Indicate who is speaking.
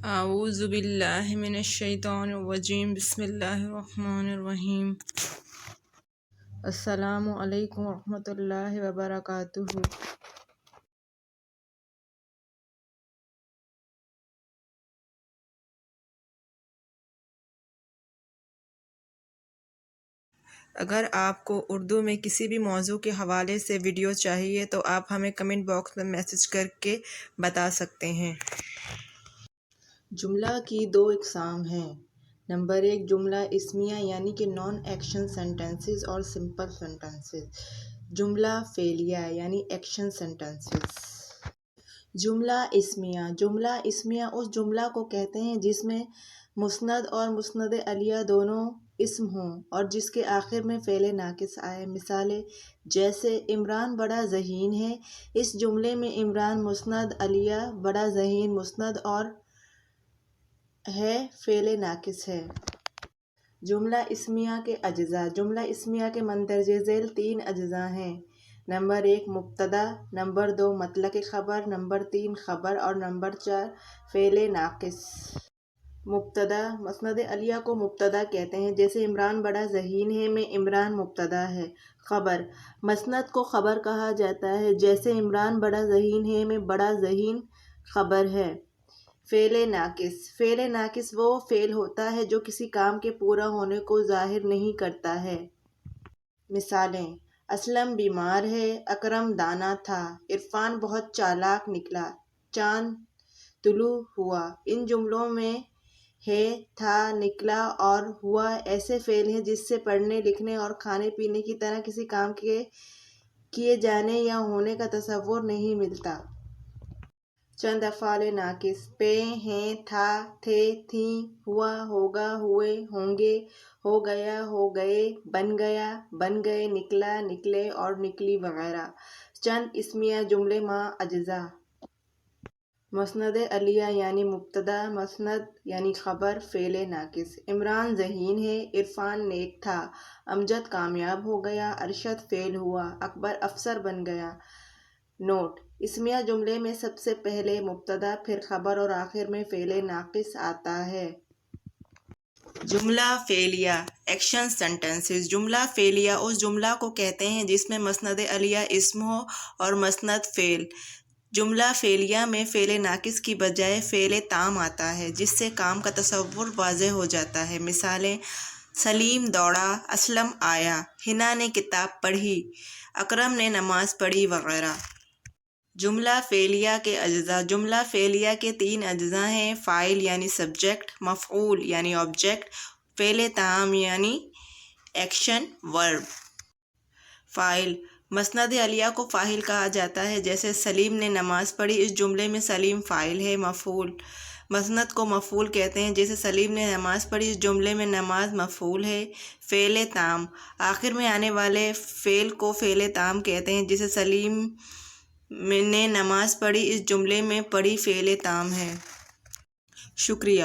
Speaker 1: اعوذ باللہ من الشیطان الرجیم بسم اللہ الرحمن الرحیم السلام علیکم ورحمۃ اللہ وبرکاتہ۔ اگر آپ کو اردو میں کسی بھی موضوع کے حوالے سے ویڈیو چاہیے تو آپ ہمیں کمنٹ باکس میں میسج کر کے بتا سکتے ہیں۔ جملہ کی دو اقسام ہیں۔ نمبر 1 جملہ اسمیہ یعنی کہ نان ایکشن سینٹنسز اور سمپل سینٹنسز۔ جملہ فعلیہ یعنی ایکشن سینٹنسز۔ جملہ اسمیہ اس جملہ کو کہتے ہیں جس میں مسند اور مسند الیہ دونوں اسم ہوں اور جس کے آخر میں فعل ناقص آئے۔ مثالیں جیسے عمران بڑا ذہین ہے، اس جملے میں عمران مسند الیہ بڑا ذہین مسند اور ہے فعل ناقص ہے۔ جملہ اسمیہ کے اجزاء۔ جملہ اسمیہ کے مندرجہ ذیل 3 اجزاء ہیں۔ نمبر 1 مبتدا، نمبر 2 مطلق خبر، نمبر 3 خبر اور نمبر 4 فعل ناقص۔ مبتدا، مسند الیہ کو مبتدا کہتے ہیں، جیسے عمران بڑا ذہین ہے میں عمران مبتدا ہے۔ خبر، مسند کو خبر کہا جاتا ہے، جیسے عمران بڑا ذہین ہے میں بڑا ذہین خبر ہے۔ فعل ناقص وہ فعل ہوتا ہے جو کسی کام کے پورا ہونے کو ظاہر نہیں کرتا ہے۔ مثالیں اسلم بیمار ہے، اکرم دانا تھا، عرفان بہت چالاک نکلا، چاند طلوع ہوا۔ ان جملوں میں ہے، تھا، نکلا اور ہوا ایسے فعل ہیں جس سے پڑھنے، لکھنے اور کھانے پینے کی طرح کسی کام کے کیے جانے یا ہونے کا تصور نہیں ملتا۔ چند افعال ناقص پے، ہیں، تھا، تھے، تھیں، ہوا، ہوگا، ہوئے، ہوں گے، ہو گیا، ہو گئے، بن گیا، بن گئے، نکلا، نکلے اور نکلی وغیرہ۔ چند اسمیہ جملے مع اجزاء۔ مسند الیہ یعنی مبتدا، مسند یعنی خبر، فعل ناقص۔ عمران ذہین ہے، عرفان نیک تھا، امجد کامیاب ہو گیا، ارشد فعل ہوا، اکبر افسر بن گیا۔ نوٹ: اسمیہ جملے میں سب سے پہلے مبتدا، پھر خبر اور آخر میں فعل ناقص آتا ہے۔ جملہ فعلیہ ایکشن سینٹنسز۔ جملہ فعلیہ اس جملہ کو کہتے ہیں جس میں مسند الیہ اسم ہو اور مسند فعل۔ جملہ فعلیہ میں فعل ناقص کی بجائے فعل تام آتا ہے، جس سے کام کا تصور واضح ہو جاتا ہے۔ مثالیں سلیم دوڑا، اسلم آیا، حنا نے کتاب پڑھی، اکرم نے نماز پڑھی وغیرہ۔ جملہ فعلیہ کے اجزاء۔ جملہ فعلیہ کے 3 اجزاء ہیں: فاعل یعنی سبجیکٹ، مفعول یعنی آبجیکٹ، فعل تام یعنی ایکشن ورب۔ فاعل، مسند الیہ کو فاعل کہا جاتا ہے، جیسے سلیم نے نماز پڑھی، اس جملے میں سلیم فاعل ہے۔ مفعول، مسند کو مفعول کہتے ہیں، جیسے سلیم نے نماز پڑھی، اس جملے میں نماز مفعول ہے۔ فعل تام، آخر میں آنے والے فعل کو فعل تام کہتے ہیں، جیسے سلیم نے نماز پڑھی، اس جملے میں پڑھی فعل تام ہے۔ شکریہ۔